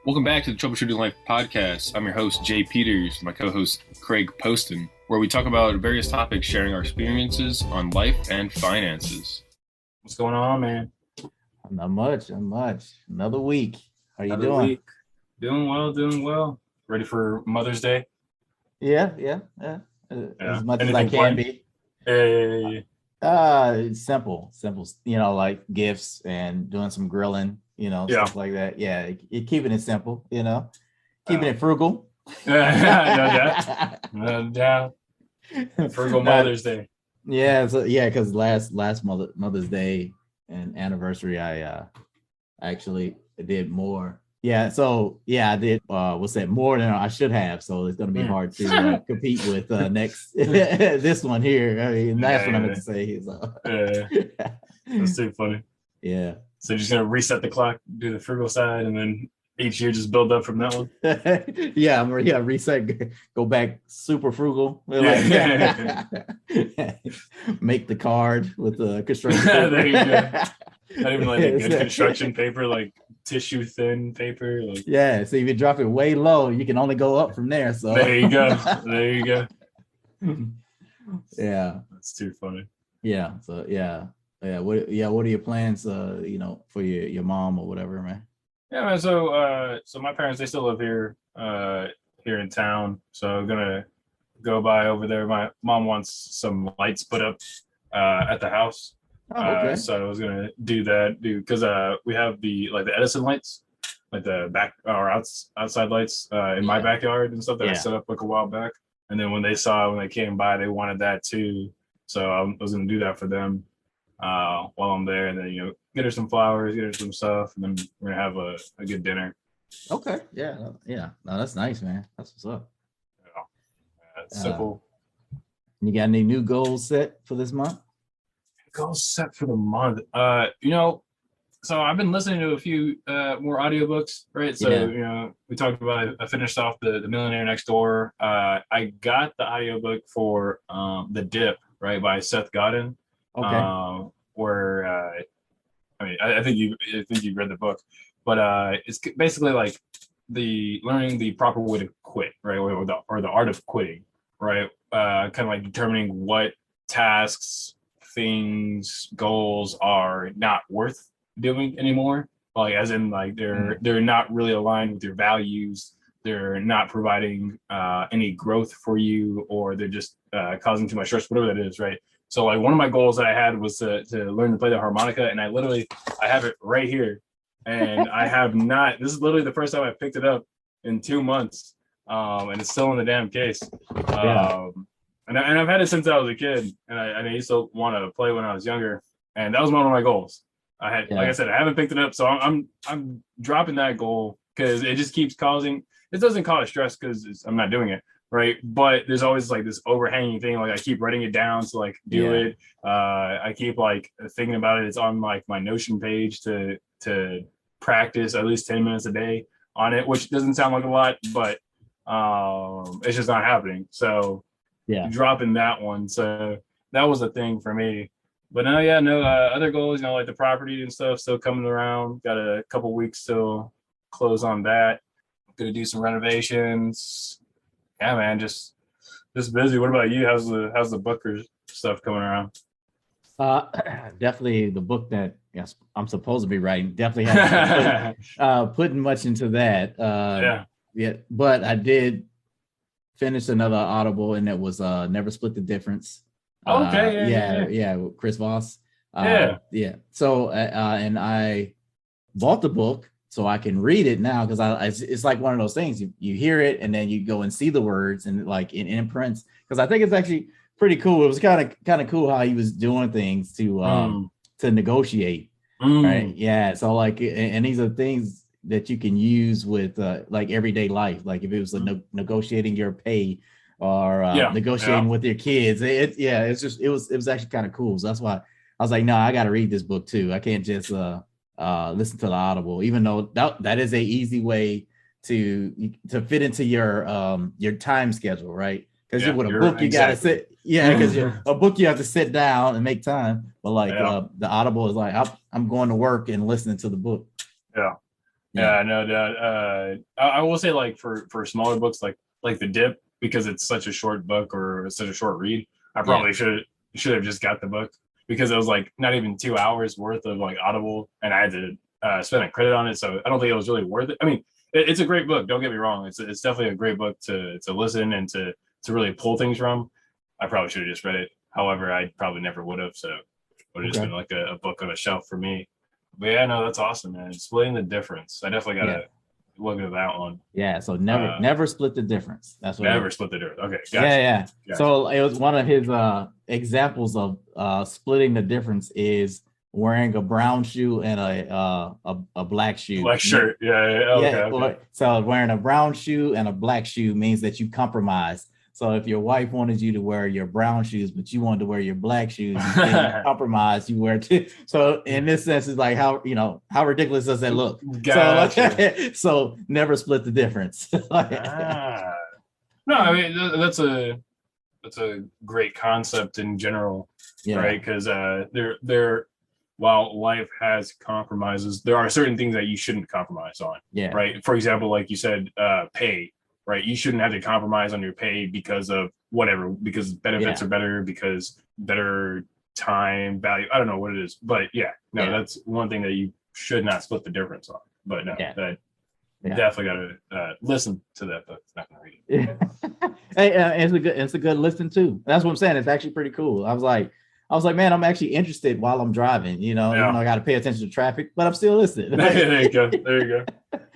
Welcome back to the Troubleshooting Life podcast. I'm your host, Jay Peters, my co-host, Craig Poston, where we talk about various topics, sharing our experiences on life and finances. What's going on, man? Not much. Another week. How you Another doing? week. Doing well. Ready for Mother's Day? Yeah. As much as I Anything can planned? be. Hey. It's simple, like gifts and doing some grilling, stuff like that. Yeah, keeping it simple, keeping it frugal. No doubt. Frugal Mother's Day. Yeah, because last Mother's Day and anniversary, I actually did more. Yeah, so I did more than I should have. So it's gonna be hard to compete with next this one here. I mean, that's what I meant to say. So. That's too funny. Yeah. So you're just gonna reset the clock, do the frugal side, and then each year just build up from that one. Reset, go back super frugal. Make the card with the construction paper. There you go. Not even like a good construction paper, like tissue thin paper. Like. Yeah, so if you drop it way low, you can only go up from there. So there you go. Yeah, that's too funny. Yeah. So what are your plans? For your mom or whatever, man. Yeah, man. So my parents, they still live here in town. So I'm gonna go by over there. My mom wants some lights put up at the house. Oh, okay. So I was gonna do that, because we have the Edison lights, like the back or outside lights in my backyard and stuff that I set up like a while back. And then when they came by, they wanted that too. So I was gonna do that for them while I'm there, and then get her some flowers, get her some stuff, and then we're gonna have a good dinner. Okay. Yeah. No, that's nice, man. That's what's up. Yeah, it's simple. You got any new goals set for this month? Goals set for the month. So I've been listening to a few more audiobooks, right? So we talked about, I finished off the Millionaire Next Door. I got the audiobook for The Dip, right, by Seth Godin. Okay. I think you read the book, but it's basically like learning the proper way to quit, right, or the art of quitting, right? Kind of like determining what tasks, things, goals are not worth doing anymore. Like, as in, like, they're not really aligned with your values. They're not providing any growth for you, or they're just causing too much stress, whatever that is, right? So, like, one of my goals that I had was to learn to play the harmonica, and I have it right here, and I have not. This is literally the first time I picked it up in 2 months, and it's still in the damn case. And I've had it since I was a kid, and I used to want to play when I was younger, and that was one of my goals. Like I said, I haven't picked it up, so I'm dropping that goal because it just keeps causing. It doesn't cause stress because I'm not doing it, right? But there's always like this overhanging thing. Like, I keep writing it down to like do it. I keep like thinking about it. It's on like my Notion page to practice at least 10 minutes a day on it, which doesn't sound like a lot, but it's just not happening. So. Dropping that one. So that was a thing for me. But other goals, like the property and stuff still coming around. Got a couple weeks till close on that. Gonna do some renovations. Yeah, man, just busy. What about you? How's the Booker stuff coming around? Definitely the book that I'm supposed to be writing. Definitely haven't putting much into that. But I did finished another Audible, and it was Never Split the Difference. Okay. With Chris Voss. So and I bought the book so I can read it now, because it's like one of those things, you hear it and then you go and see the words and like in imprints, because I think it's actually pretty cool. It was kind of cool how he was doing things to negotiate, right? Yeah. So like, and these are things that you can use with like everyday life, like if it was negotiating your pay or negotiating with your kids. It was actually kind of cool. So that's why I was like, no, I got to read this book too. I can't just listen to the Audible, even though that is a easy way to fit into your time schedule, right? Because with a book, you gotta sit. Yeah, because a book you have to sit down and make time. But like the Audible is like, I'm going to work and listening to the book. Yeah. Yeah, no doubt. I will say, like, for smaller books, like The Dip, because it's such a short book or such a short read, I probably should have just got the book, because it was like not even 2 hours worth of like Audible, and I had to spend a credit on it. So I don't think it was really worth it. I mean, it's a great book. Don't get me wrong. It's definitely a great book to listen and to really pull things from. I probably should have just read it. However, I probably never would have. So it would have just been like a book on a shelf for me. But yeah, no, that's awesome, man. Splitting the difference. I definitely gotta look at that one. Yeah. So never split the difference. That's what. Never split the difference. Okay. Gotcha. Yeah. Gotcha. So it was one of his examples of splitting the difference is wearing a brown shoe and a black shoe. Black shirt. Yeah. Okay. So wearing a brown shoe and a black shoe means that you compromise. So if your wife wanted you to wear your brown shoes, but you wanted to wear your black shoes, you compromise, you wear two. So in this sense, it's like how ridiculous does that look? Gotcha. So never split the difference. No, I mean that's a great concept in general, right? Because there while life has compromises, there are certain things that you shouldn't compromise on. Yeah. Right. For example, like you said, pay. Right. You shouldn't have to compromise on your pay because of whatever, because benefits are better, because better time value. I don't know what it is, but that's one thing that you should not split the difference on. But no, that definitely got to listen to that book. It's not going to read it. Hey, it's a good listen too. That's what I'm saying. It's actually pretty cool. I was like, man, I'm actually interested while I'm driving. Even though I got to pay attention to traffic, but I'm still listening. There you go.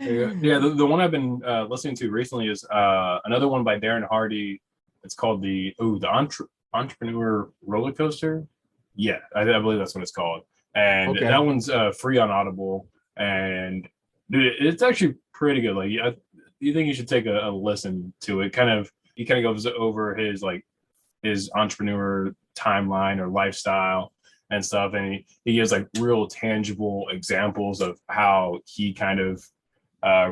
Yeah, the one I've been listening to recently is another one by Darren Hardy. It's called the Entrepreneur Roller Coaster. Yeah, I believe that's what it's called. And that one's free on Audible. And dude, it's actually pretty good. Like, you think you should take a listen to it. He kind of goes over his entrepreneur timeline or lifestyle and stuff, and he gives like real tangible examples of how he kind of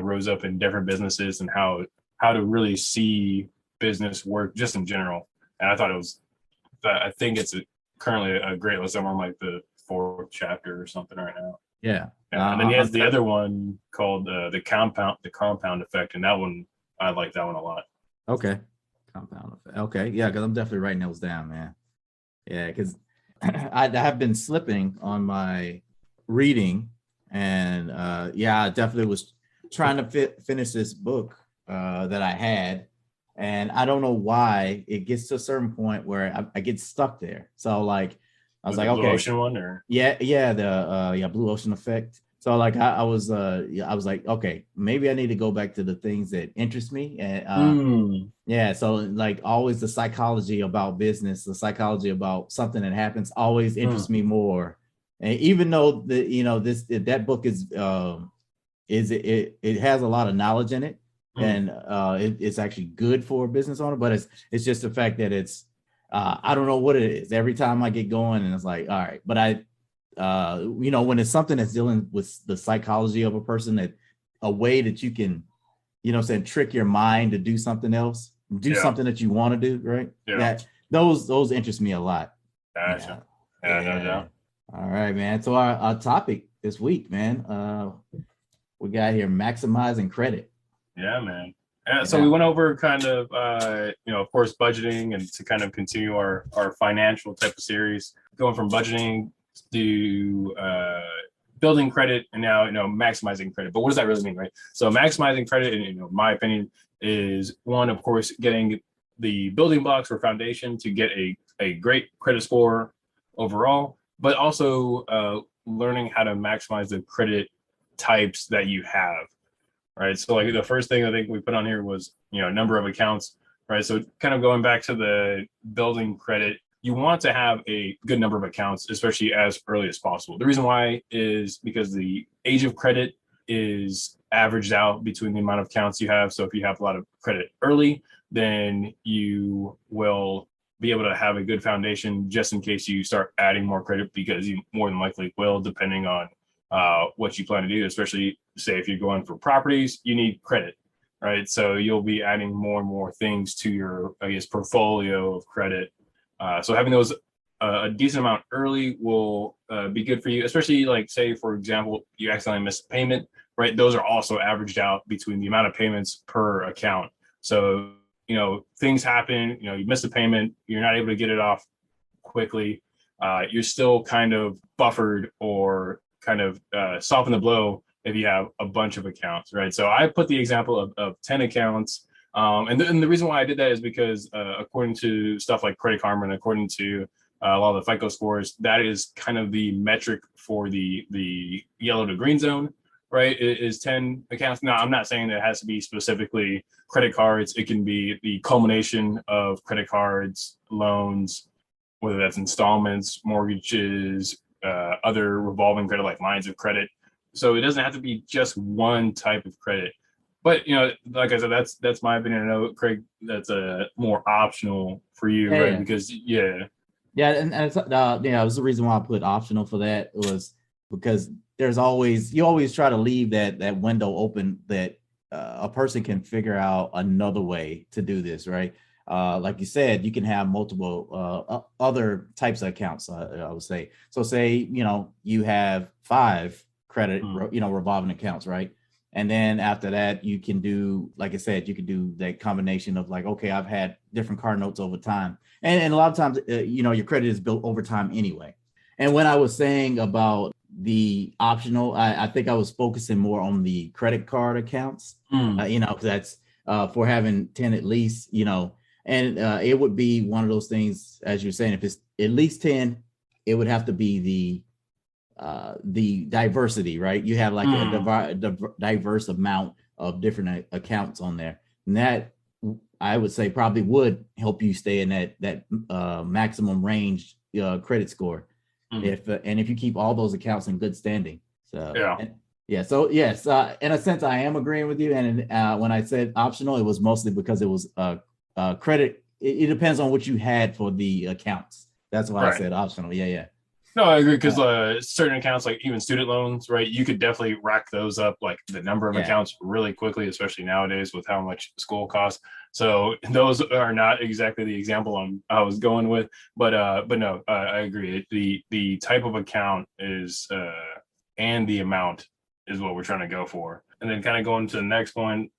rose up in different businesses and how to really see business work just in general. And I think it's currently a great list. I'm on like the 4th chapter or something right now. And then he has the other one called the compound effect, and that one, I like that one a lot. Compound effect. Because I'm definitely writing those down, man. Because I have been slipping on my reading, and I definitely was trying to finish this book that I had, and I don't know why it gets to a certain point where I get stuck there. So like I was like, okay, Blue Ocean one, or the Blue Ocean effect. So like I was like, okay, maybe I need to go back to the things that interest me. And so like always the psychology about business, the psychology about something that happens always interests me more. And even though that book is it has a lot of knowledge in it, and it's actually good for a business owner, but it's just the fact that it's I don't know what it is. Every time I get going, and it's like, all right, but when it's something that's dealing with the psychology of a person, that a way that you can, trick your mind to do something else, something that you want to do, right? That those interest me a lot. Gotcha. No. All right, man. So our topic this week, man, we got here maximizing credit. Yeah, man. So we went over kind of, of course, budgeting, and to kind of continue our financial type of series, going from budgeting to building credit, and now maximizing credit. But what does that really mean, right? So maximizing credit, in my opinion, is one, of course, getting the building blocks or foundation to get a great credit score overall, but also learning how to maximize the credit types that you have, right? So like the first thing I think we put on here was number of accounts, right? So kind of going back to the building credit, you want to have a good number of accounts, especially as early as possible. The reason why is because the age of credit is averaged out between the amount of accounts you have. So if you have a lot of credit early, then you will be able to have a good foundation just in case you start adding more credit, because you more than likely will, depending on what you plan to do. Especially say if you're going for properties, you need credit, right? So you'll be adding more and more things to your, portfolio of credit. So having those a decent amount early will be good for you, especially like say, for example, you accidentally missed a payment, right? Those are also averaged out between the amount of payments per account. So, things happen, you miss a payment, you're not able to get it off quickly. You're still kind of buffered or kind of soften the blow if you have a bunch of accounts, right? So I put the example of 10 accounts. And the reason why I did that is because according to stuff like Credit Karma and according to a lot of the FICO scores, that is kind of the metric for the yellow to green zone, right? It is 10 accounts. Now, I'm not saying that it has to be specifically credit cards. It can be the culmination of credit cards, loans, whether that's installments, mortgages, other revolving credit like lines of credit. So it doesn't have to be just one type of credit. But like I said, that's my opinion. I know, Craig, that's a more optional for you, right? Yeah. Because and it's, it was the reason why I put optional for that was because you always try to leave that window open that a person can figure out another way to do this, right? Like you said, you can have multiple other types of accounts. I would say. So say you have 5 credit revolving accounts, right? And then after that, you can do, like I said, you can do that combination of like, okay, I've had different card notes over time, and a lot of times, your credit is built over time anyway. And when I was saying about the optional, I think I was focusing more on the credit card accounts. That's for having 10 at least, and it would be one of those things, as you're saying, if it's at least 10, it would have to be the diversity, right? You have like a diverse amount of different accounts on there, and that I would say probably would help you stay in that maximum range credit score, if you keep all those accounts in good standing. So so yes, in a sense, I am agreeing with you. And when I said optional, it was mostly because it was credit. It depends on what you had for the accounts. That's why I said optional. Yeah. No, I agree, because certain accounts, like even student loans, right? You could definitely rack those up, like the number of accounts really quickly, especially nowadays with how much school costs. So those are not exactly the example I was going with, but no, I agree. The type of account is and the amount is what we're trying to go for. And then kind of going to the next point,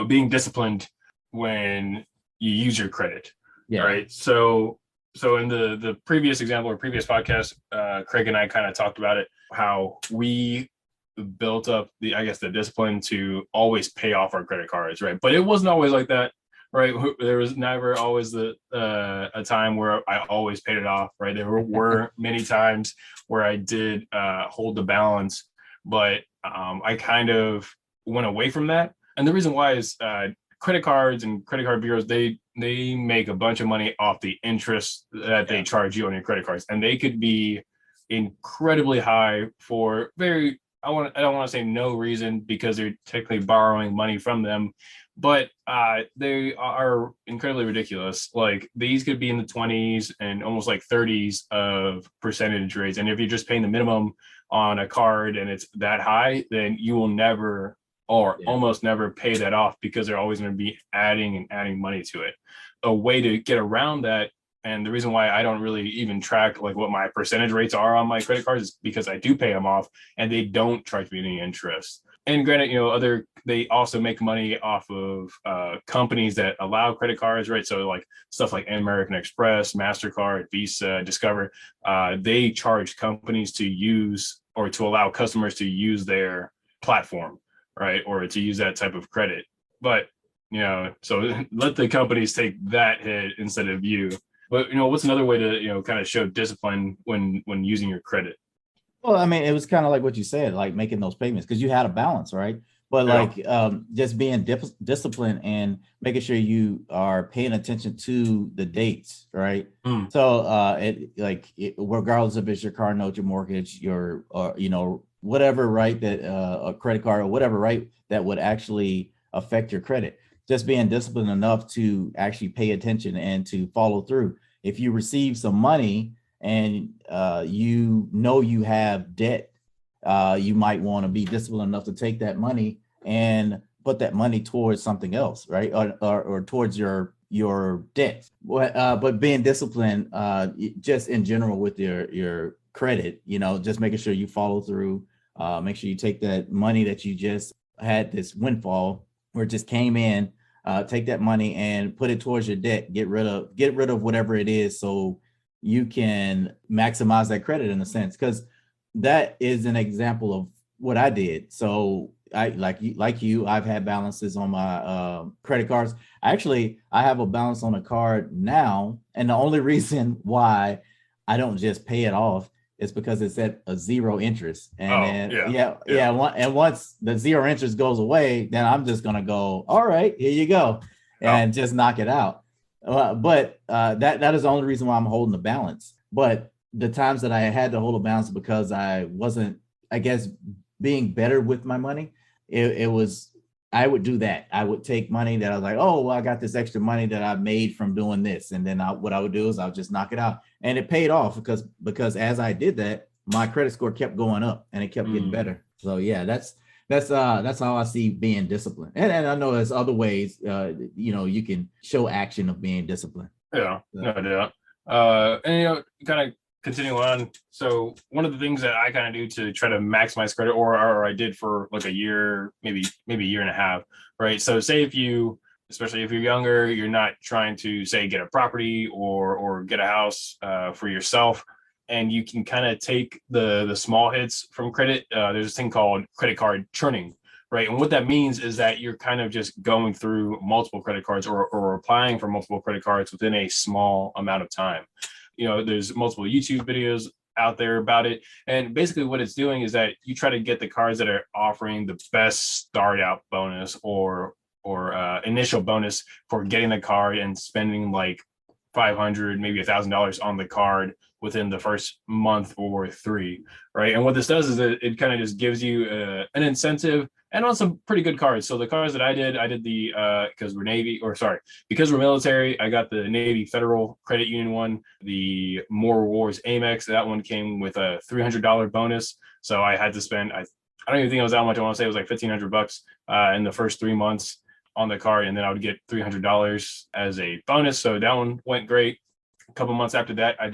being disciplined when you use your credit, right? So in the previous example or previous podcast, Craig and I kind of talked about it, how we built up the discipline to always pay off our credit cards, right? But it wasn't always like that, right? There was never always a time where I always paid it off, right? There were many times where I did hold the balance, but I kind of went away from that. And the reason why is credit cards and credit card bureaus, they make a bunch of money off the interest that they charge you on your credit cards, and they could be incredibly high for I don't want to say no reason, because they're technically borrowing money from them, but they are incredibly ridiculous. Like these could be in the 20s and almost like 30s of percentage rates, and if you're just paying the minimum on a card and it's that high, then you will never or almost never pay that off, because they're always going to be adding money to it. A way to get around that, and the reason why I don't really even track like what my percentage rates are on my credit cards, is because I do pay them off and they don't charge me any interest. And granted, they also make money off of companies that allow credit cards, right? So like stuff like American Express, MasterCard, Visa, Discover, they charge companies to use or to allow customers to use their platform, right? Or to use that type of credit. But, so let the companies take that hit instead of you. But, what's another way to, kind of show discipline when using your credit? Well, I mean, it was kind of like what you said, like making those payments, because you had a balance, right? But just being disciplined and making sure you are paying attention to the dates, right? So regardless if it's your car note, your mortgage, your whatever, right, that a credit card or whatever, right, that would actually affect your credit. Just being disciplined enough to actually pay attention and to follow through. If you receive some money and you have debt, you might want to be disciplined enough to take that money and put that money towards something else, right? Or towards your debt. But being disciplined, just in general with your credit, just making sure you follow through Make sure you take that money that you just had this windfall where it just came in, take that money and put it towards your debt. Get rid of whatever it is so you can maximize that credit in a sense, because that is an example of what I did. So I like you, I've had balances on my credit cards. Actually, I have a balance on a card now, and the only reason why I don't just pay it off is because it's at a zero interest. And and once the zero interest goes away, then I'm just gonna go, all right, here you go, and just knock it out. But that is the only reason why I'm holding the balance. But the times that I had to hold a balance because I wasn't, I guess, being better with my money, it was, I would do that. I would take money that I was like, oh, well, I got this extra money that I made from doing this. And then what I would do is I would just knock it out. And it paid off because as I did that, my credit score kept going up and it kept getting better. So yeah, that's how I see being disciplined. And I know there's other ways, you can show action of being disciplined. Yeah, no doubt. And kind of continue on. So one of the things that I kind of do to try to maximize credit, or I did for like a year, maybe a year and a half, right? So say especially if you're younger, you're not trying to say get a property or get a house for yourself, and you can kind of take the small hits from credit. There's this thing called credit card churning, right? And what that means is that you're kind of just going through multiple credit cards or applying for multiple credit cards within a small amount of time. There's multiple YouTube videos out there about it. And basically what it's doing is that you try to get the cards that are offering the best start out bonus or initial bonus for getting the card and spending like $500, maybe $1,000 on the card within the first month or 3, right? And what this does is it kind of just gives you an incentive and on some pretty good cards. So the cards that I did the because we're military, I got the Navy Federal Credit Union one, the More Rewards Amex. That one came with a $300 bonus. So I had to spend, I don't even think it was that much. I want to say it was like $1,500 in the first 3 months on the card, and then I would get $300 as a bonus. So that one went great. A couple months after that, I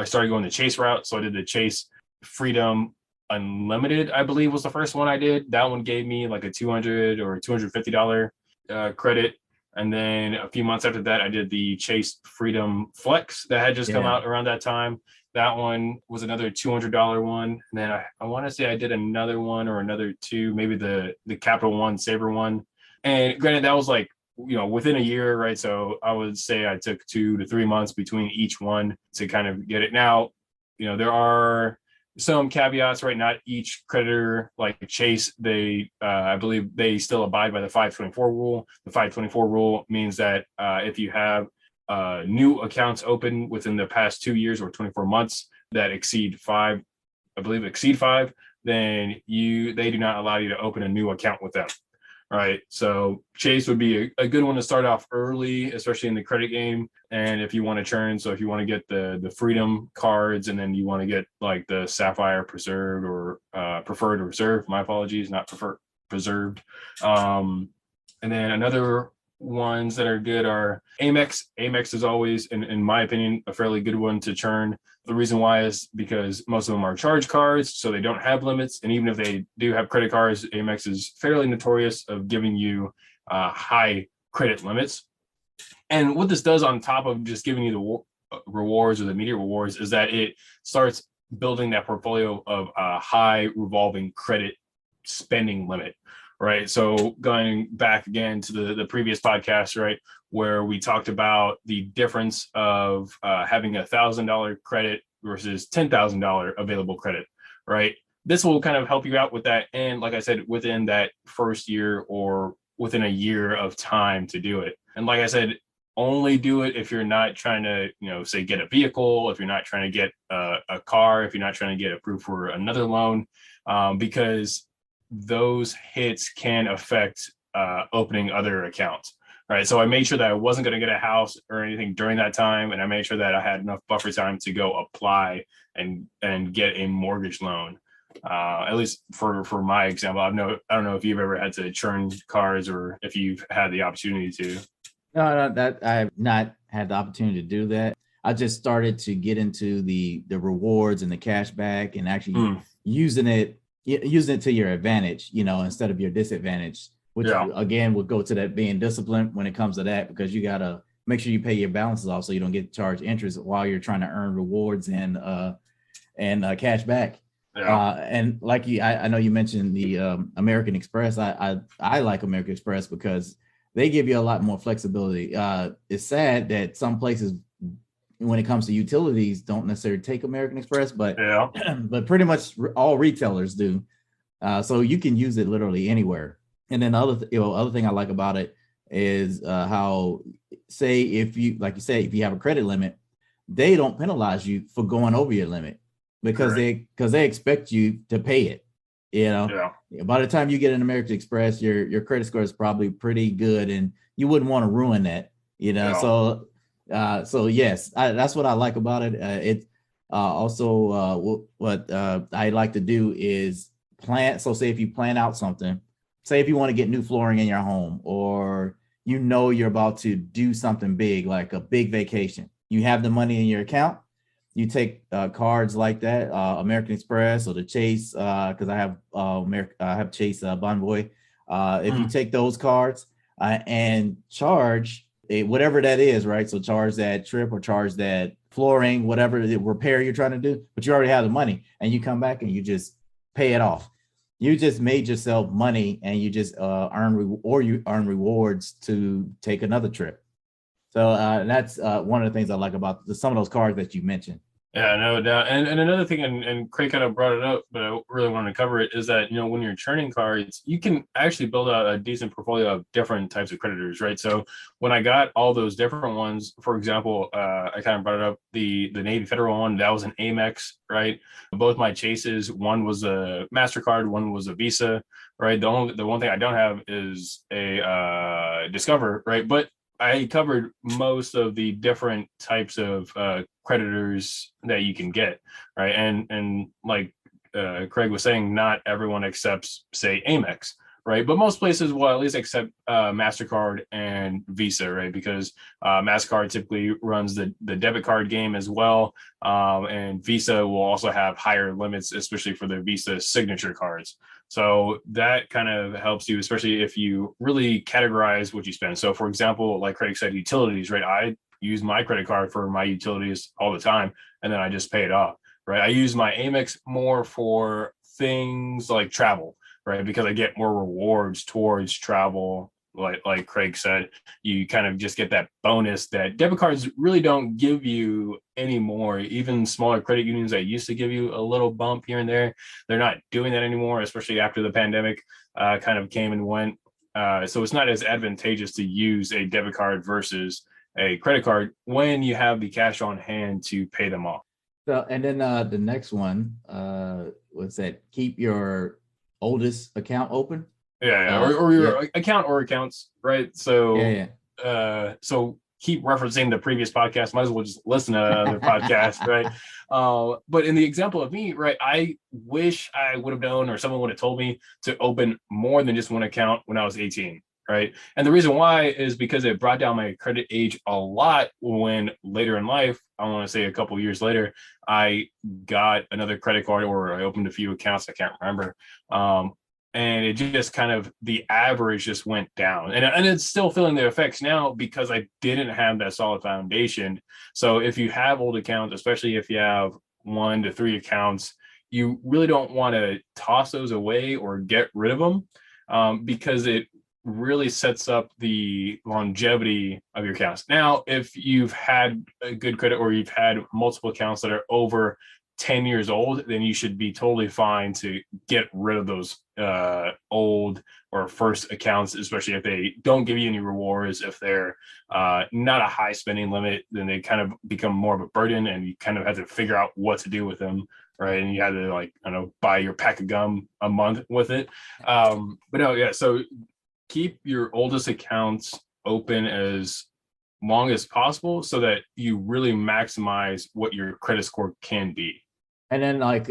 started going the Chase route. So I did the Chase Freedom Unlimited, I believe was the first one I did. That one gave me like a $200 or $250 credit. And then a few months after that, I did the Chase Freedom Flex that had just come out around that time. That one was another $200 one. And then I want to say I did another one or another two, maybe the Capital One Saver one. And granted, that was like, within a year, right? So I would say I took 2 to 3 months between each one to kind of get it. Now, there are some caveats, right? Not each creditor like Chase, I believe they still abide by the 524 rule. The 524 rule means that if you have new accounts open within the past 2 years or 24 months that exceed 5, then they do not allow you to open a new account with them. Right. So Chase would be a good one to start off early, especially in the credit game. And if you want to churn, so if you want to get the Freedom cards and then you want to get like the Sapphire Preserved or Preferred Reserve, my apologies, not preferred, preserved. And then another ones that are good are Amex. Amex is always, in my opinion, a fairly good one to churn. The reason why is because most of them are charge cards, so they don't have limits. And even if they do have credit cards, Amex is fairly notorious of giving you high credit limits. And what this does on top of just giving you the rewards or the immediate rewards is that it starts building that portfolio of a high revolving credit spending limit. Right. So going back again to the previous podcast, right, where we talked about the difference of having $1,000 credit versus $10,000 available credit. Right. This will kind of help you out with that. And like I said, within that first year or within a year of time to do it. And like I said, only do it if you're not trying to, say, get a vehicle, if you're not trying to get a car, if you're not trying to get approved for another loan, because those hits can affect opening other accounts, right? So I made sure that I wasn't going to get a house or anything during that time, and I made sure that I had enough buffer time to go apply and get a mortgage loan. At least for my example, I don't know if you've ever had to churn cards or if you've had the opportunity to. No, that I have not had the opportunity to do that. I just started to get into the rewards and the cash back and actually using it using it to your advantage, instead of your disadvantage, which again would go to that being disciplined when it comes to that, because you got to make sure you pay your balances off so you don't get charged interest while you're trying to earn rewards and cash back. And like I know you mentioned the American Express. I like American Express because they give you a lot more flexibility. It's sad that some places, when it comes to utilities, don't necessarily take American Express, but but pretty much all retailers do. So you can use it literally anywhere. And then the other thing I like about it is how, say, if you, like you say, if you have a credit limit, they don't penalize you for going over your limit because they expect you to pay it. By the time you get an American Express, your credit score is probably pretty good, and you wouldn't want to ruin that. So yes, that's what I like about it. It also what I like to do is plan. So say if you plan out something, say if you want to get new flooring in your home, or you're about to do something big, like a big vacation, you have the money in your account. You take cards like that, American Express or the Chase, because I have Chase Bonvoy. If you take those cards and charge whatever that is, right? So charge that trip or charge that flooring, whatever the repair you're trying to do, but you already have the money, and you come back and you just pay it off. You just made yourself money, and you just earn rewards to take another trip. So that's one of the things I like about some of those cards that you mentioned. Yeah, no doubt. And another thing, and Craig kind of brought it up, but I really wanted to cover it, is that, when you're churning cards, you can actually build out a decent portfolio of different types of creditors, right? So when I got all those different ones, for example, I kind of brought it up, the Navy Federal one, that was an Amex, right? Both my Chases, one was a MasterCard, one was a Visa, right? The one thing I don't have is a Discover, right? But I covered most of the different types of creditors that you can get, right? And like Craig was saying, not everyone accepts, say, Amex, right? But most places will at least accept MasterCard and Visa, right? Because MasterCard typically runs the debit card game as well. And Visa will also have higher limits, especially for the Visa signature cards. So that kind of helps you, especially if you really categorize what you spend. So for example, like Craig said, utilities, right? I use my credit card for my utilities all the time, and then I just pay it off, right? I use my Amex more for things like travel, right? Because I get more rewards towards travel. Like Craig said, you kind of just get that bonus that debit cards really don't give you anymore. Even smaller credit unions that used to give you a little bump here and there, they're not doing that anymore, especially after the pandemic kind of came and went. So it's not as advantageous to use a debit card versus a credit card when you have the cash on hand to pay them off. So, and then the next one was that keep your oldest account open. Or your account or accounts, right? So so keep referencing the previous podcast. Might as well just listen to another podcast, right? But in the example of me, right, I wish I would have known, or someone would have told me to open more than just one account when I was 18, right? And the reason why is because it brought down my credit age a lot when later in life, I want to say a couple of years later, I got another credit card, or I opened a few accounts, I can't remember. And it just kind of, the average just went down, and it's still feeling the effects now because I didn't have that solid foundation. So if you have old accounts, especially if you have 1 to 3 accounts, you really don't want to toss those away or get rid of them, because it really sets up the longevity of your accounts. Now, if you've had a good credit, or you've had multiple accounts that are over 10 years old, then you should be totally fine to get rid of those old or first accounts, especially if they don't give you any rewards. If they're not a high spending limit, then they kind of become more of a burden, and you kind of have to figure out what to do with them, right? And you have to, like, I don't know, buy your pack of gum a month with it. But no, yeah, so keep your oldest accounts open as long as possible so that you really maximize what your credit score can be. And then, like,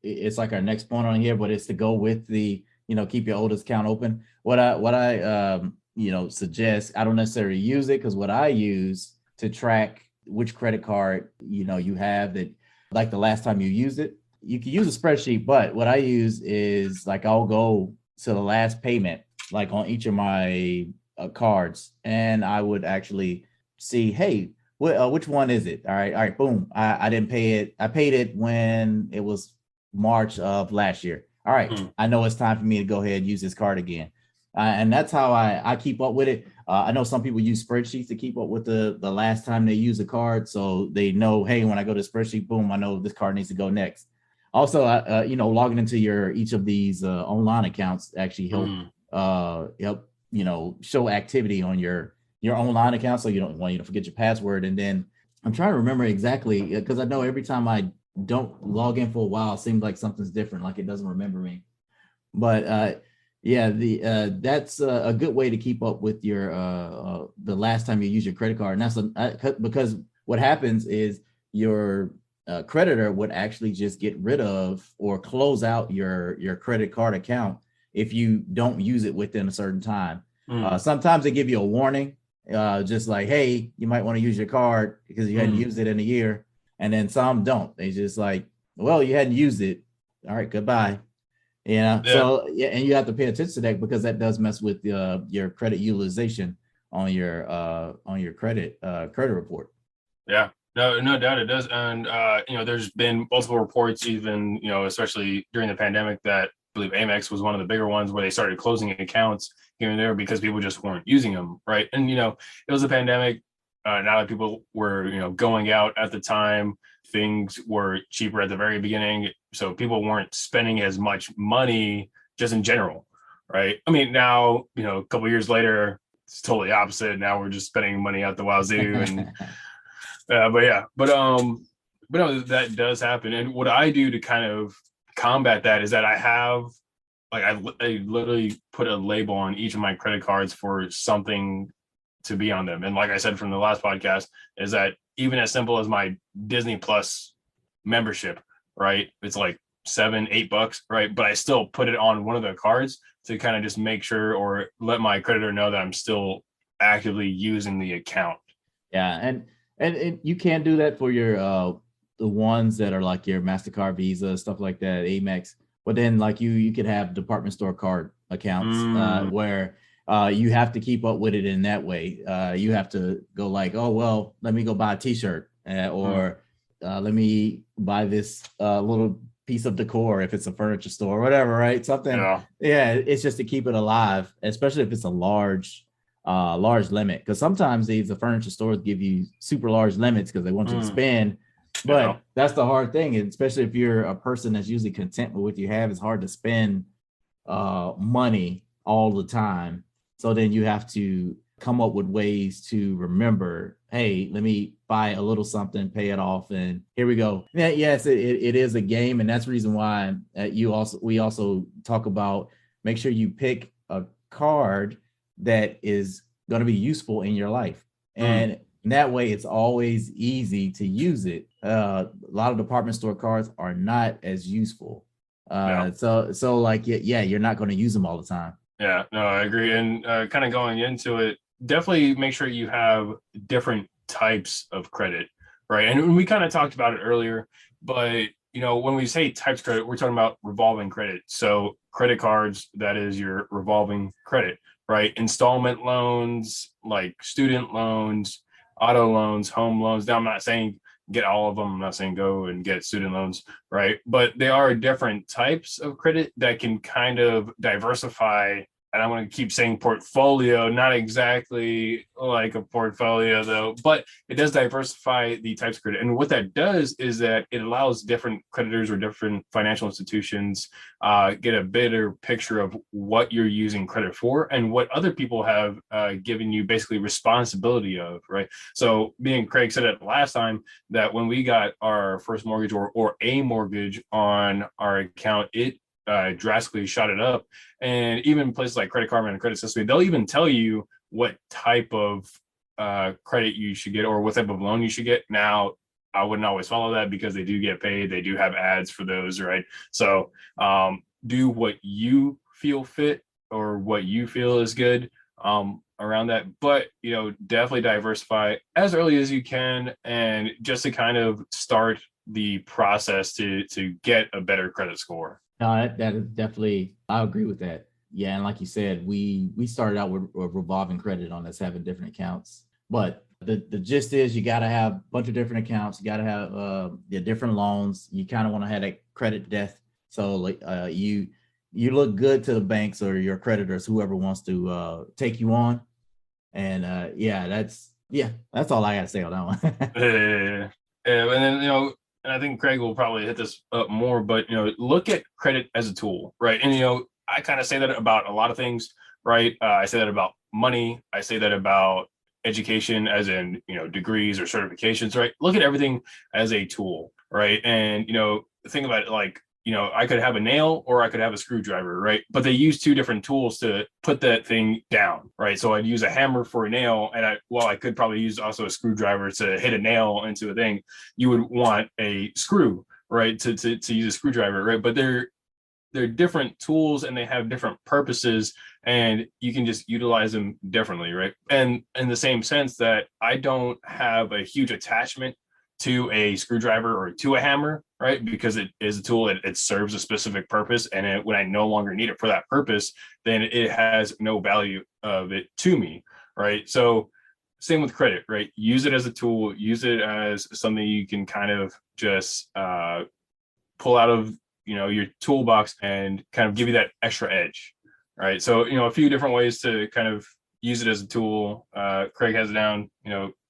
it's like our next point on here, but it's to go with the, keep your oldest account open. What I suggest, I don't necessarily use it, because what I use to track which credit card, you have, that, like, the last time you used it, you can use a spreadsheet, but what I use is like I'll go to the last payment, like on each of my cards, and I would actually see, hey, which one is it? All right, boom. I didn't pay it. I paid it when it was March of last year. All right, I know it's time for me to go ahead and use this card again. And that's how I keep up with it. I know some people use spreadsheets to keep up with the last time they use a card, so they know, hey, when I go to spreadsheet, boom, I know this card needs to go next. Also, logging into each of these online accounts actually help show activity on your online account, so you don't want you to forget your password. And then I'm trying to remember exactly, because I know every time I don't log in for a while, it seems like something's different, like it doesn't remember me. But that's a good way to keep up with your the last time you use your credit card. And that's because what happens is your creditor would actually just get rid of or close out your credit card account if you don't use it within a certain time. Sometimes they give you a warning, just like, hey, you might want to use your card because you hadn't used it in a year. And then some don't. They just like, well, you hadn't used it. All right, goodbye. So and you have to pay attention to that, because that does mess with your credit utilization on your credit report. Yeah, no doubt it does. And there's been multiple reports, even especially during the pandemic, that I believe Amex was one of the bigger ones where they started closing accounts here and there because people just weren't using them, right? And it was a pandemic. Now that people were going out at the time, things were cheaper at the very beginning, so people weren't spending as much money just in general, right? I mean, now a couple of years later, it's totally opposite. Now we're just spending money out the wazoo, and but no, that does happen. And what I do to kind of combat that is that I have I literally put a label on each of my credit cards for something to be on them. And like I said from the last podcast, is that even as simple as my Disney Plus membership, right? It's like $7-8, right? But I still put it on one of the cards to kind of just make sure, or let my creditor know that I'm still actively using the account. Yeah, and you can do that for your the ones that are like your MasterCard, Visa, stuff like that, Amex. But then like you could have department store card accounts where you have to keep up with it in that way. You have to go like, oh, well, let me go buy a t-shirt or let me buy this little piece of decor if it's a furniture store or whatever, right? Something. Yeah, it's just to keep it alive, especially if it's a large limit. Because sometimes the furniture stores give you super large limits because they want you to spend. But that's the hard thing, especially if you're a person that's usually content with what you have. It's hard to spend money all the time. So then you have to come up with ways to remember, hey, let me buy a little something, pay it off, and here we go. Yeah, yes, it is a game, and that's the reason why we also talk about make sure you pick a card that is going to be useful in your life, and that way it's always easy to use it. A lot of department store cards are not as useful, so like you're not going to use them all the time. Yeah, no, I agree. And kind of going into it, definitely make sure you have different types of credit, right? And we kind of talked about it earlier, but when we say types of credit, we're talking about revolving credit. So credit cards, that is your revolving credit, right? Installment loans, like student loans, auto loans, home loans. Now, I'm not saying get all of them. I'm not saying go and get student loans, right? But there are different types of credit that can kind of diversify. And I'm going to keep saying portfolio, not exactly like a portfolio though, but it does diversify the types of credit. And what that does is that it allows different creditors or different financial institutions get a better picture of what you're using credit for and what other people have given you basically responsibility of, right? So me and Craig said it last time that when we got our first mortgage or a mortgage on our account, it drastically shot it up. And even places like Credit Karma and Credit Sesame, they'll even tell you what type of credit you should get or what type of loan you should get. Now, I wouldn't always follow that because they do get paid. They do have ads for those, right? So do what you feel fit or what you feel is good around that. But, definitely diversify as early as you can. And just to kind of start the process to get a better credit score. No, that is definitely, I agree with that. Yeah, and like you said, we started out with revolving credit on us having different accounts, but the gist is you got to have a bunch of different accounts. You got to have the different loans. You kind of want to have that credit death. So like you look good to the banks or your creditors, whoever wants to take you on. And that's all I got to say on that one. And then, and I think Craig will probably hit this up more, but, look at credit as a tool, right? And, I kind of say that about a lot of things, right? I say that about money. I say that about education, as in, degrees or certifications, right? Look at everything as a tool, right? And, think about it like, I could have a nail or I could have a screwdriver, right? But they use two different tools to put that thing down, right? So I'd use a hammer for a nail, and I could probably use also a screwdriver to hit a nail into a thing. You would want a screw, right, to use a screwdriver, right? But they're different tools and they have different purposes, and you can just utilize them differently, right? And in the same sense that I don't have a huge attachment to a screwdriver or to a hammer, right? Because it is a tool, it serves a specific purpose, and when I no longer need it for that purpose, then it has no value of it to me, right? So same with credit, right? Use it as a tool, use it as something you can kind of just pull out of your toolbox and kind of give you that extra edge, right? So a few different ways to kind of use it as a tool. Craig has it down,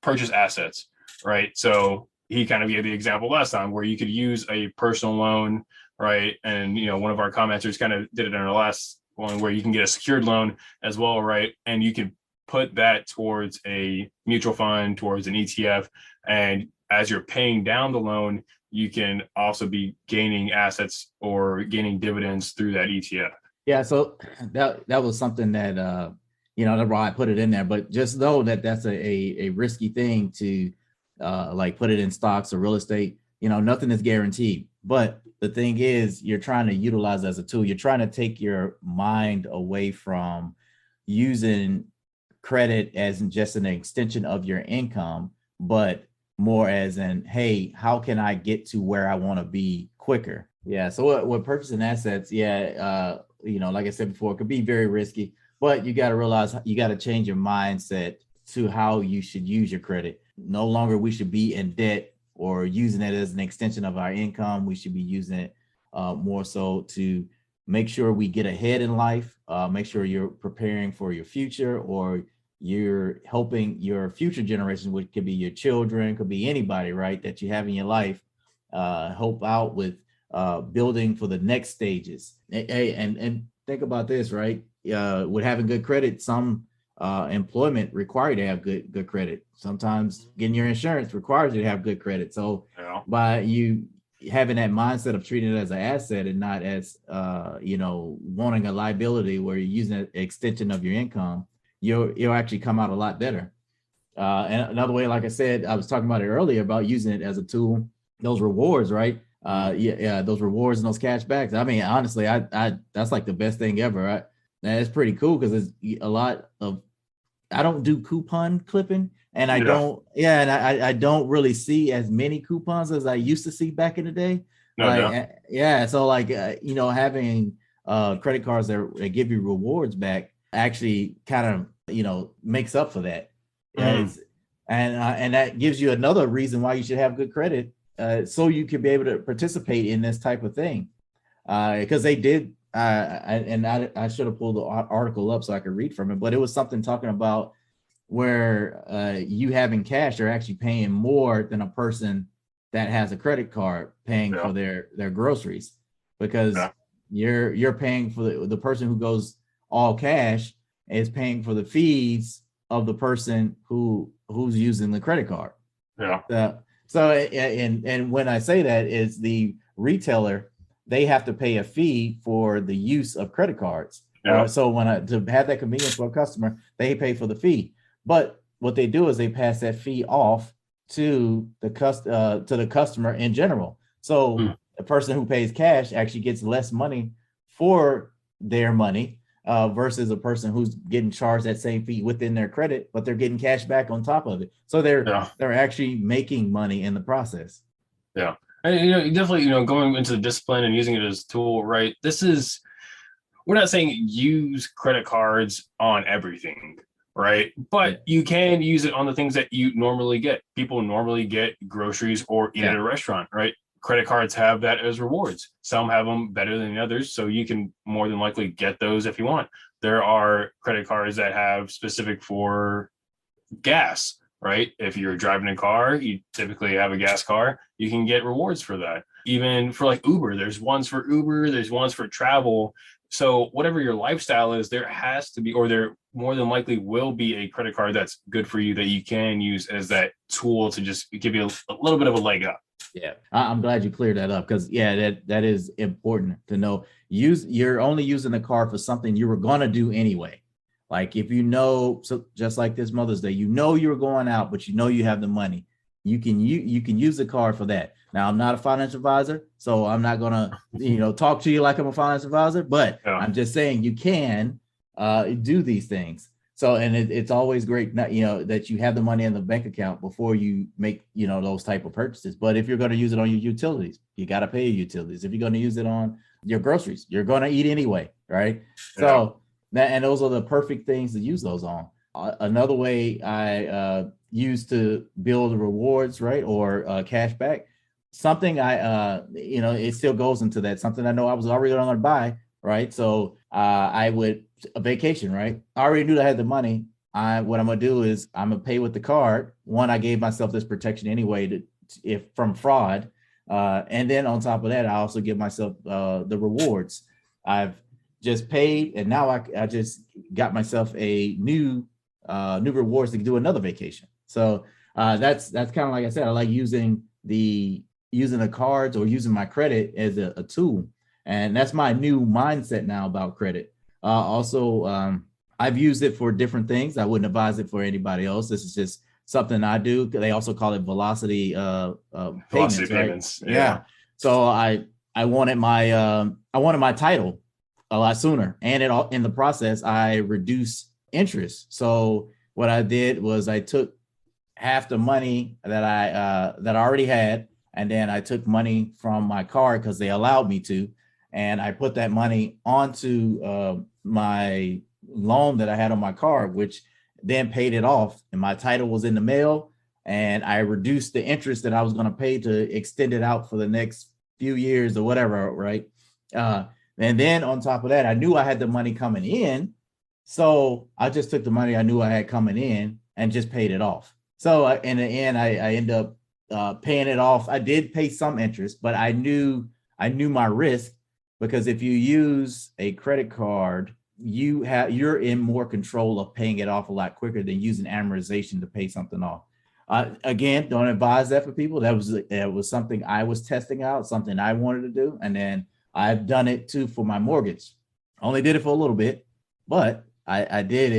purchase assets, right? So he kind of gave the example last time where you could use a personal loan, right? And one of our commenters kind of did it in our last one where you can get a secured loan as well, right? And you can put that towards a mutual fund, towards an ETF, and as you're paying down the loan, you can also be gaining assets or gaining dividends through that ETF. Yeah, so that was something that that's why I put it in there. But just know that that's a risky thing to like put it in stocks or real estate. Nothing is guaranteed. But the thing is, you're trying to utilize as a tool. You're trying to take your mind away from using credit as just an extension of your income, but more as in, hey, how can I get to where I want to be quicker? Yeah. So what purchasing assets, like I said before, it could be very risky, but you got to realize you got to change your mindset to how you should use your credit. No longer we should be in debt or using it as an extension of our income. We should be using it more so to make sure we get ahead in life, make sure you're preparing for your future, or you're helping your future generations, which could be your children, could be anybody, right, that you have in your life, help out with building for the next stages. And think about this, right? With having good credit, some employment require you to have good credit. Sometimes getting your insurance requires you to have good credit. So by you having that mindset of treating it as an asset and not as wanting a liability where you're using an extension of your income, you'll actually come out a lot better. And another way, like I said, I was talking about it earlier about using it as a tool, those rewards, right? Those rewards and those cash backs. I mean, honestly, I that's like the best thing ever. And it's pretty cool because it's a lot of, I don't do coupon clipping, and I don't really see as many coupons as I used to see back in the day. So having credit cards that give you rewards back actually kind of makes up for that. And that gives you another reason why you should have good credit, so you can be able to participate in this type of thing, because they did I should have pulled the article up so I could read from it, but it was something talking about where you having cash are actually paying more than a person that has a credit card paying for their groceries, because you're paying for the person who goes all cash is paying for the fees of the person who's using the credit card. And when I say that, is the retailer, they have to pay a fee for the use of credit cards. So to have that convenience for a customer, they pay for the fee. But what they do is they pass that fee off to the customer in general. So the person who pays cash actually gets less money for their money versus a person who's getting charged that same fee within their credit, but they're getting cash back on top of it. So they're actually making money in the process. Yeah. And, definitely, going into the discipline and using it as a tool, right? We're not saying use credit cards on everything, right? Yeah. But you can use it on the things that you normally get. People normally get groceries or eat at a restaurant, right? Credit cards have that as rewards. Some have them better than others, so you can more than likely get those if you want. There are credit cards that have specific for gas, right? If you're driving a car, you typically have a gas car, you can get rewards for that. Even for like Uber, there's ones for Uber, there's ones for travel. So whatever your lifestyle is, there has to be, or there more than likely will be a credit card that's good for you that you can use as that tool to just give you a little bit of a leg up. Yeah, I'm glad you cleared that up because that is important to know. You're only using the card for something you were gonna do anyway. Like if so just like this Mother's Day, you're going out, but you have the money. You can use the card for that. Now I'm not a financial advisor, so I'm not gonna talk to you like I'm a financial advisor, but I'm just saying you can do these things. So, and it's always great, that you have the money in the bank account before you make, those type of purchases. But if you're going to use it on your utilities, you got to pay your utilities. If you're going to use it on your groceries, you're going to eat anyway, right? Yeah. So and those are the perfect things to use those on. Another way I use to build rewards, right, or cash back, something it still goes into that, something I know I was already going to buy, right? So I would, a vacation, right? I already knew I had the money. What I'm gonna do is I'm gonna pay with the card. One, I gave myself this protection anyway if from fraud, and then on top of that, I also give myself the rewards. I've just paid, and now I just got myself a new rewards to do another vacation. So that's kind of like I said, I like using the cards or using my credit as a tool. And that's my new mindset now about credit. Also, I've used it for different things. I wouldn't advise it for anybody else. This is just something I do. They also call it velocity payments. Right? Yeah. So I wanted my title a lot sooner, and in the process I reduced interest. So what I did was I took half the money that I already had, and then I took money from my card because they allowed me to. And I put that money onto my loan that I had on my car, which then paid it off. And my title was in the mail, and I reduced the interest that I was going to pay to extend it out for the next few years or whatever, right? And then on top of that, I knew I had the money coming in. So I just took the money I knew I had coming in and just paid it off. So in the end, I ended up paying it off. I did pay some interest, but I knew my risk. Because if you use a credit card, you're in more control of paying it off a lot quicker than using amortization to pay something off. Again, don't advise that for people. That was something I was testing out, something I wanted to do, and then I've done it too for my mortgage. Only did it for a little bit, but I did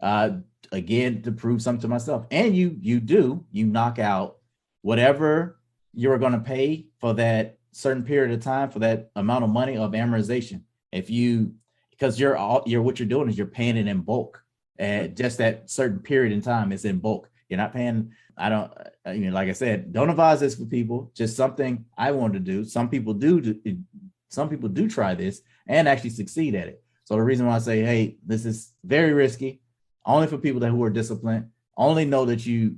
it again to prove something to myself. And you knock out whatever you're going to pay for that certain period of time, for that amount of money of amortization. Because what you're doing is you're paying it in bulk, and just that certain period in time is in bulk. You're not paying. Like I said, don't advise this for people. Just something I wanted to do. Some people do try this and actually succeed at it. So the reason why I say, hey, this is very risky, only for people who are disciplined, only know that you're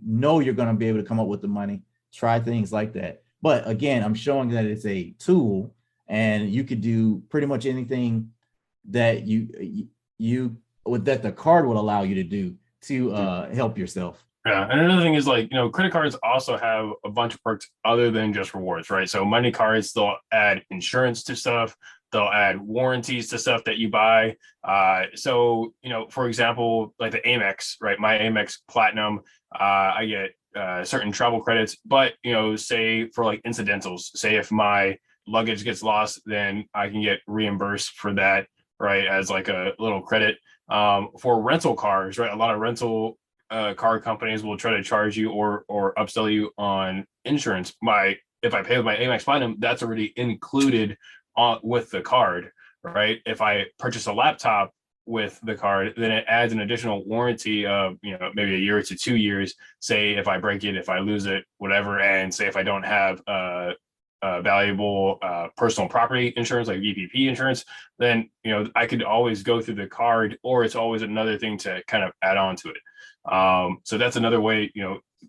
going to be able to come up with the money, try things like that. But again, I'm showing that it's a tool, and you could do pretty much anything that that the card would allow you to do to help yourself. Yeah, and another thing is credit cards also have a bunch of perks other than just rewards, right? So money cards, they'll add insurance to stuff, they'll add warranties to stuff that you buy. So for example, like the Amex, right? My Amex Platinum, I get certain travel credits, but say for like incidentals, say if my luggage gets lost, then I can get reimbursed for that, right, as like a little credit. For rental cars, right, a lot of rental car companies will try to charge you or upsell you on insurance. If I pay with my Amex Platinum, that's already included with the card, right? If I purchase a laptop with the card, then it adds an additional warranty of maybe a year to 2 years. Say if I break it, if I lose it, whatever, and say if I don't have valuable personal property insurance, like VPP insurance, then, I could always go through the card, or it's always another thing to kind of add on to it. So that's another way,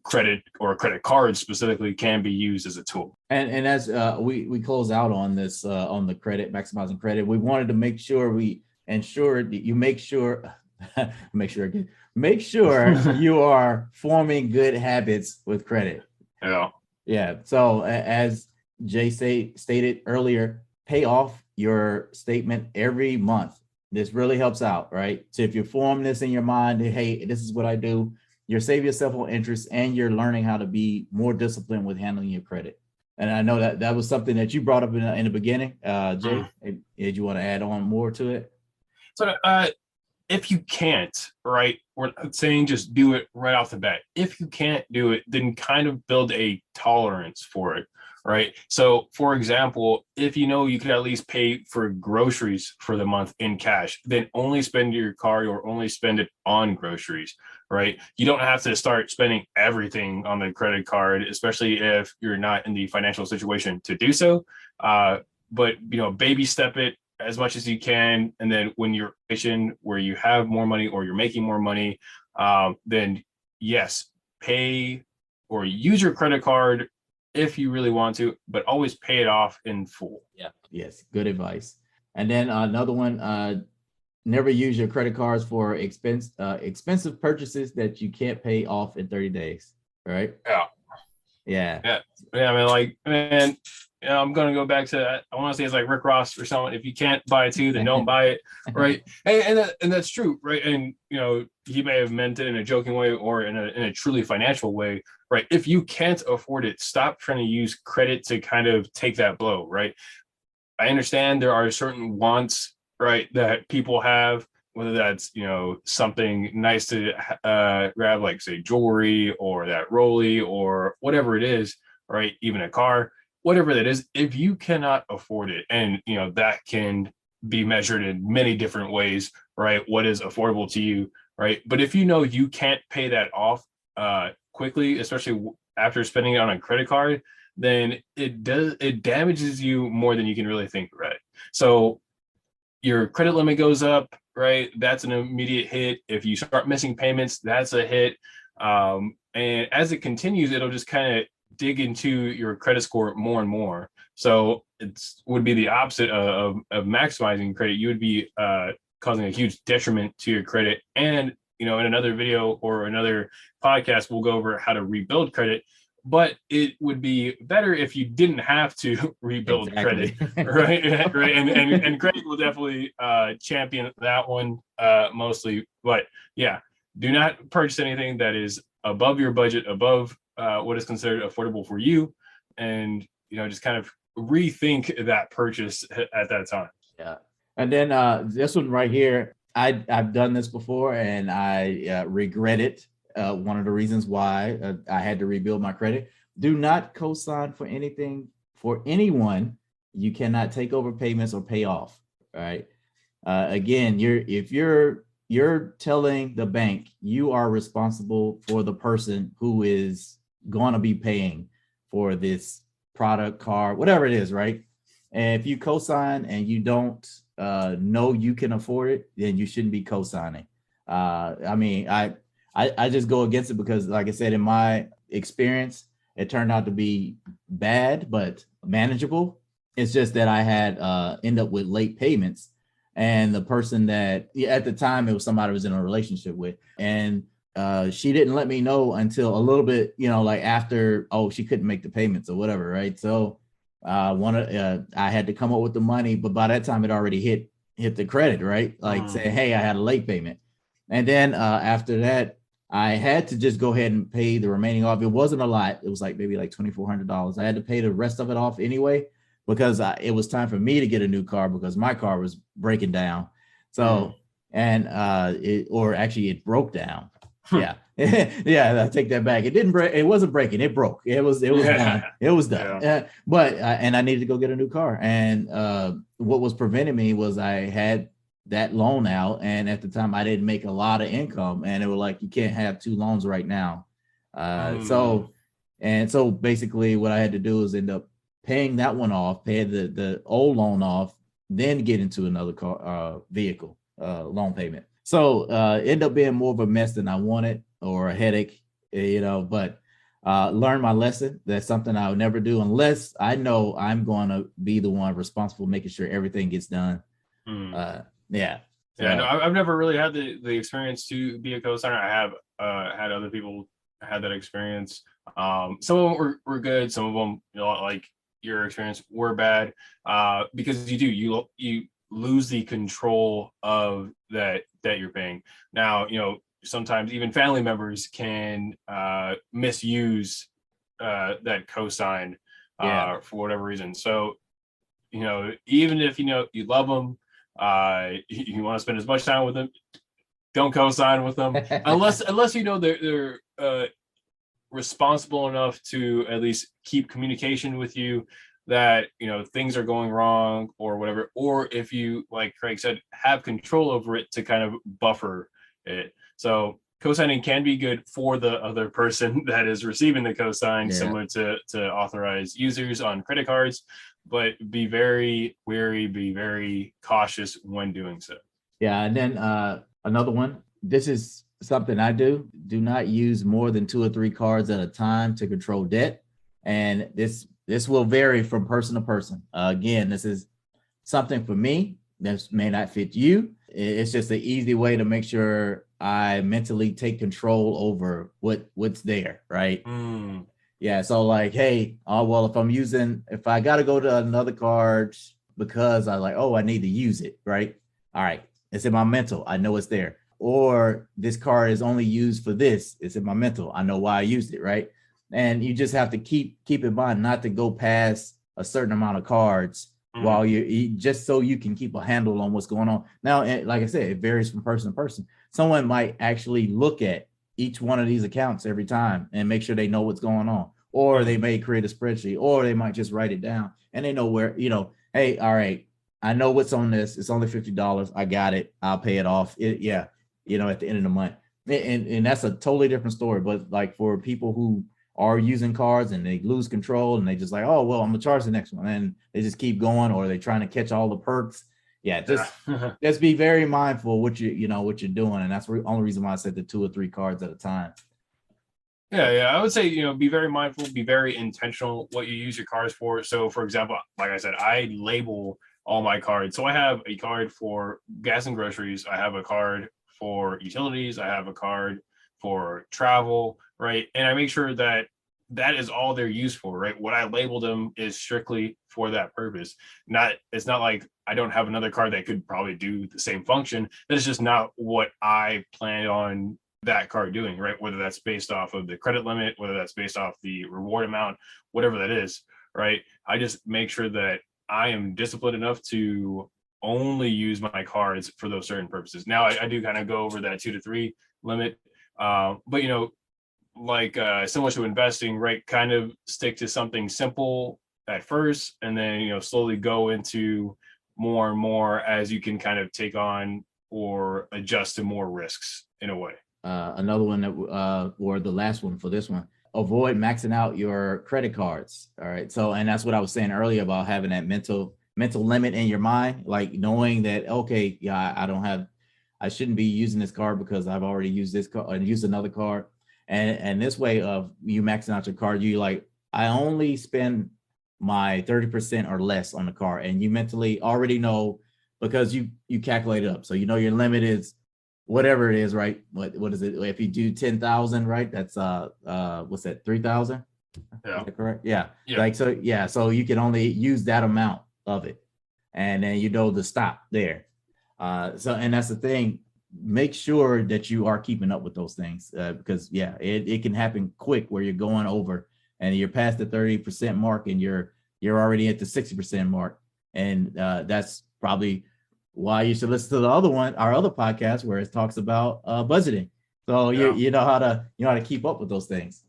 credit or credit cards specifically can be used as a tool. And as we close out on this, on the credit, maximizing credit, we wanted to make sure we ensure that you make sure you are forming good habits with credit. Yeah. So as Jay stated earlier, pay off your statement every month. This really helps out, right? So if you form this in your mind, hey, this is what I do, you're saving yourself on interest, and you're learning how to be more disciplined with handling your credit. And I know that was something that you brought up in the beginning. Jay, did you want to add on more to it? So if you can't, right, we're not saying just do it right off the bat. If you can't do it, then kind of build a tolerance for it, right? So for example, if you could at least pay for groceries for the month in cash, then only spend your card or only spend it on groceries, right? You don't have to start spending everything on the credit card, especially if you're not in the financial situation to do so. But baby step it as much as you can, and then when you're where you have more money or you're making more money, then yes, pay or use your credit card if you really want to, but always pay it off in full. Yeah. Yes. Good advice. And then another one, never use your credit cards for expensive purchases that you can't pay off in 30 days. Right? Yeah. I'm going to go back to that. I want to say it's like Rick Ross or someone. If you can't buy two, then don't buy it. Right. And that's true. Right. And, he may have meant it in a joking way or in a truly financial way. Right. If you can't afford it, stop trying to use credit to kind of take that blow. Right. I understand there are certain wants, right, that people have, whether that's, something nice to grab, like say jewelry or that Rolly or whatever it is. Right. Even a car. Whatever that is, if you cannot afford it, and that can be measured in many different ways, right? What is affordable to you, right? But if you can't pay that off quickly, especially after spending it on a credit card, then it damages you more than you can really think, right? So your credit limit goes up, right? That's an immediate hit. If you start missing payments, that's a hit. And as it continues, it'll just kind of dig into your credit score more and more. So would be the opposite of maximizing credit. You would be causing a huge detriment to your credit. And in another video or another podcast, we'll go over how to rebuild credit. But it would be better if you didn't have to rebuild credit, right? Right. And Craig will definitely champion that one mostly. But yeah, do not purchase anything that is above your budget, above what is considered affordable for you, and just kind of rethink that purchase at that time. Yeah. And then this one right here, I've done this before, and I regret it. One of the reasons why I had to rebuild my credit: do not co-sign for anything for anyone you cannot take over payments or pay off. Right? Again, if you're telling the bank you are responsible for the person who is going to be paying for this product, car, whatever it is, right? And if you co-sign and you don't know you can afford it, then you shouldn't be co-signing. I just go against it because, like I said, in my experience, it turned out to be bad, but manageable. It's just that I had end up with late payments, and the person that at the time, it was somebody I was in a relationship with, and she didn't let me know until a little bit, like after, she couldn't make the payments or whatever, right? So I had to come up with the money, but by that time it already hit the credit, right? Like say, hey, I had a late payment. And then after that, I had to just go ahead and pay the remaining off. It wasn't a lot. It was maybe like $2,400. I had to pay the rest of it off anyway, because it was time for me to get a new car because my car was breaking down. So, and it broke down. Yeah. Yeah, I take that back. It didn't break. It wasn't breaking. It broke. It was done. It was done. Yeah. But I needed to go get a new car. And what was preventing me was I had that loan out, and at the time I didn't make a lot of income, and it was like, you can't have two loans right now. So basically what I had to do is end up paying that one off, pay the old loan off, then get into another car vehicle loan payment. So end up being more of a mess than I wanted, or a headache, but learn my lesson. That's something I would never do unless I know I'm going to be the one responsible making sure everything gets done. Yeah. Yeah, no, I've never really had the experience to be a co-signer. I have had other people had that experience. Some of them were good. Some of them, like your experience, were bad. Because you lose the control of that you're paying. Now, sometimes even family members can misuse that cosign for whatever reason. So, even if you love them, you want to spend as much time with them, don't co-sign with them unless they're responsible enough to at least keep communication with you, that things are going wrong or whatever, or if you, like Craig said, have control over it to kind of buffer it. So co-signing can be good for the other person that is receiving the co-sign, similar to authorized users on credit cards, but be very wary, be very cautious when doing so. Yeah, and then another one, this is something I do not use more than 2 or 3 cards at a time to control debt. And this will vary from person to person. Again, this is something for me. This may not fit you. It's just an easy way to make sure I mentally take control over what's there, right? Yeah, so like, hey, if I got to go to another card because I need to use it, right? All right, it's in my mental. I know it's there. Or this card is only used for this. It's in my mental. I know why I used it, right? And you just have to keep in mind not to go past a certain amount of cards while just so you can keep a handle on what's going on. Now, like I said, it varies from person to person. Someone might actually look at each one of these accounts every time and make sure they know what's going on. Or they may create a spreadsheet, or they might just write it down and they know where, hey, all right, I know what's on this. It's only $50. I got it. I'll pay it off. At the end of the month. And that's a totally different story. But like for people who are using cards and they lose control and they just like, oh, well, I'm gonna charge the next one, and they just keep going, or they're trying to catch all the perks. Yeah, just be very mindful what what you're doing. And that's the only reason why I said the 2 or 3 cards at a time. Yeah, I would say, be very mindful, be very intentional what you use your cards for. So for example, like I said, I label all my cards. So I have a card for gas and groceries. I have a card for utilities. I have a card for travel, right? And I make sure that is all they're used for, right? What I labeled them is strictly for that purpose. It's not like I don't have another card that could probably do the same function. That's just not what I planned on that card doing, right? Whether that's based off of the credit limit, whether that's based off the reward amount, whatever that is, right? I just make sure that I am disciplined enough to only use my cards for those certain purposes. Now I do kind of go over that 2 to 3 limit, but like similar to investing, right? Kind of stick to something simple at first, and then slowly go into more and more as you can kind of take on or adjust to more risks in a way. Another one that or the last one for this one, avoid maxing out your credit cards. All right. So, and that's what I was saying earlier about having that mental limit in your mind, like knowing that, okay, yeah, I shouldn't be using this card because I've already used this card and used another card. And this way of you maxing out your card, you like, I only spend my 30% or less on the card. And you mentally already know, because you calculate it up. So your limit is whatever it is, right? What is it? If you do 10,000, right? That's what's that? 3,000? Yeah. Is that correct? Yeah. Like, so, yeah. So you can only use that amount of it. And then the stop there. And that's the thing. Make sure that you are keeping up with those things, because it can happen quick where you're going over and you're past the 30% mark and you're already at the 60% mark. And that's probably why you should listen to the other one, our other podcast, where it talks about budgeting. So you know how to keep up with those things.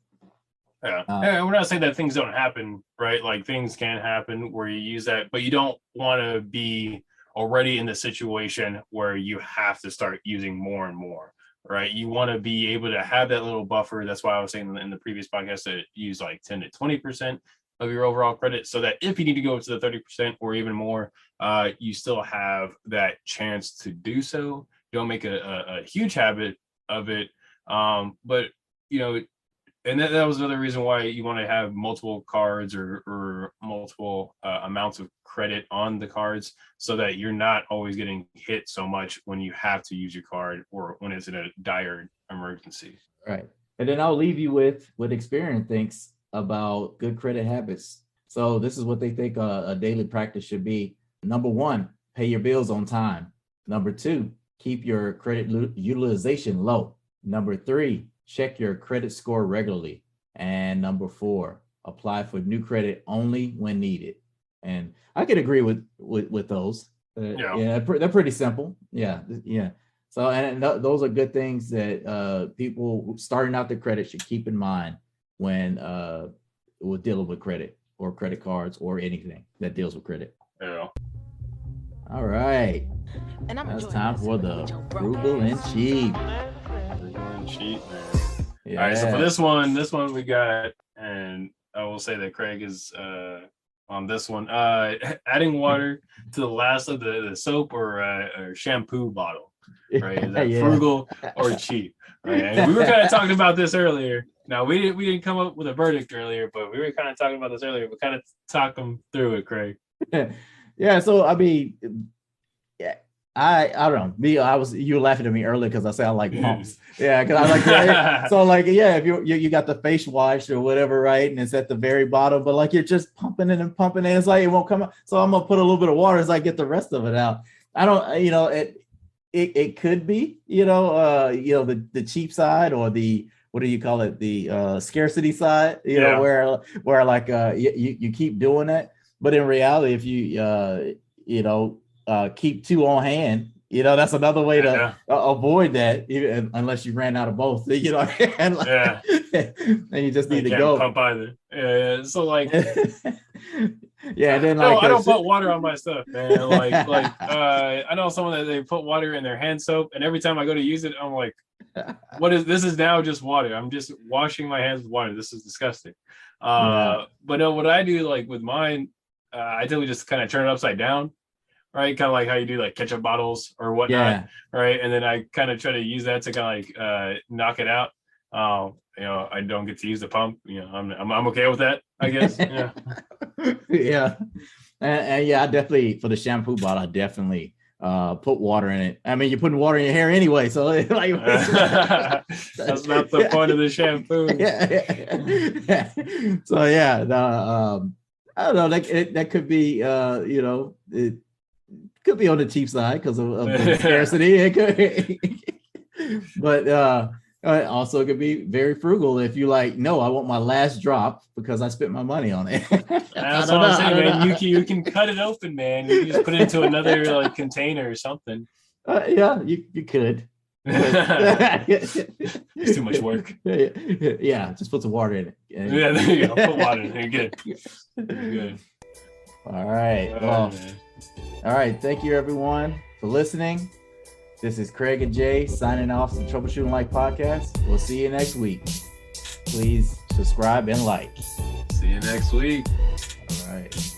Yeah. And we're not saying that things don't happen, right? Like things can happen where you use that, but you don't want to be already in the situation where you have to start using more and more, right? You want to be able to have that little buffer. That's why I was saying in the previous podcast to use like 10 to 20%. of your overall credit, so that if you need to go to the 30% or even more, you still have that chance to do so. Don't make a huge habit of it. But and that was another reason why you want to have multiple cards or multiple amounts of credit on the cards, so that you're not always getting hit so much when you have to use your card or when it's in a dire emergency. Right. And then I'll leave you with what Experian thinks about good credit habits. So this is what they think a daily practice should be. Number 1, pay your bills on time. Number 2, keep your credit utilization low. Number 3, check your credit score regularly. And number 4, apply for new credit only when needed. And I could agree with those. Yeah, they're pretty simple. Yeah. So, and those are good things that people starting out their credit should keep in mind when we're dealing with credit or credit cards or anything that deals with credit. Yeah. All right. And it's time for the Frugal and Cheap. Frugal and Cheap, man. Yeah. All right, so for this one we got, and I will say that Craig is on this one, adding water to the last of the soap or shampoo bottle, right? Is that frugal or cheap? Right? And we were kind of talking about this earlier. Now we didn't come up with a verdict earlier, but we were kind of talking about this earlier. We kind of talked them through it, Craig. Yeah. So I mean, I don't know. You were laughing at me earlier because I said I like pumps. Yeah, because I like so like if you got the face wash or whatever, right? And it's at the very bottom, but like you're just pumping it and pumping it. It's like it won't come out. So I'm gonna put a little bit of water as I get the rest of it out. I don't, it could be, the cheap side or the what do you call it? The scarcity side, where like you keep doing it. But in reality, if you keep 2 on hand, that's another way to avoid that, unless you ran out of both, and you just need to go pump either. Yeah. So like, yeah. Then no, I don't put water on my stuff, man. Like I know someone that they put water in their hand soap, and every time I go to use it, I'm like, what is this? Is now just water. I'm just washing my hands with water. This is disgusting. But no, what I do like with mine, I typically just kind of turn it upside down. Right, kind of like how you do like ketchup bottles or whatnot, right? And then I kind of try to use that to kind of like knock it out. I don't get to use the pump. I'm okay with that, I guess. Yeah, yeah, and I definitely for the shampoo bottle, I definitely put water in it. I mean, you're putting water in your hair anyway, so like that's not the point of the shampoo. Yeah. So yeah, I don't know. That could be, it could be on the cheap side because of the scarcity. It could, but also it could be very frugal if you like. No, I want my last drop because I spent my money on it. That's what I'm saying, man. You can cut it open, man. You can just put it into another like container or something. Yeah, you could. It's too much work. Yeah, just put some water in it. Yeah, there you go. Put water in it. Good. Good. All right. Well, all right. Thank you, everyone, for listening. This is Craig and Jay signing off the Troubleshooting Like podcast. We'll see you next week. Please subscribe and like. See you next week. All right.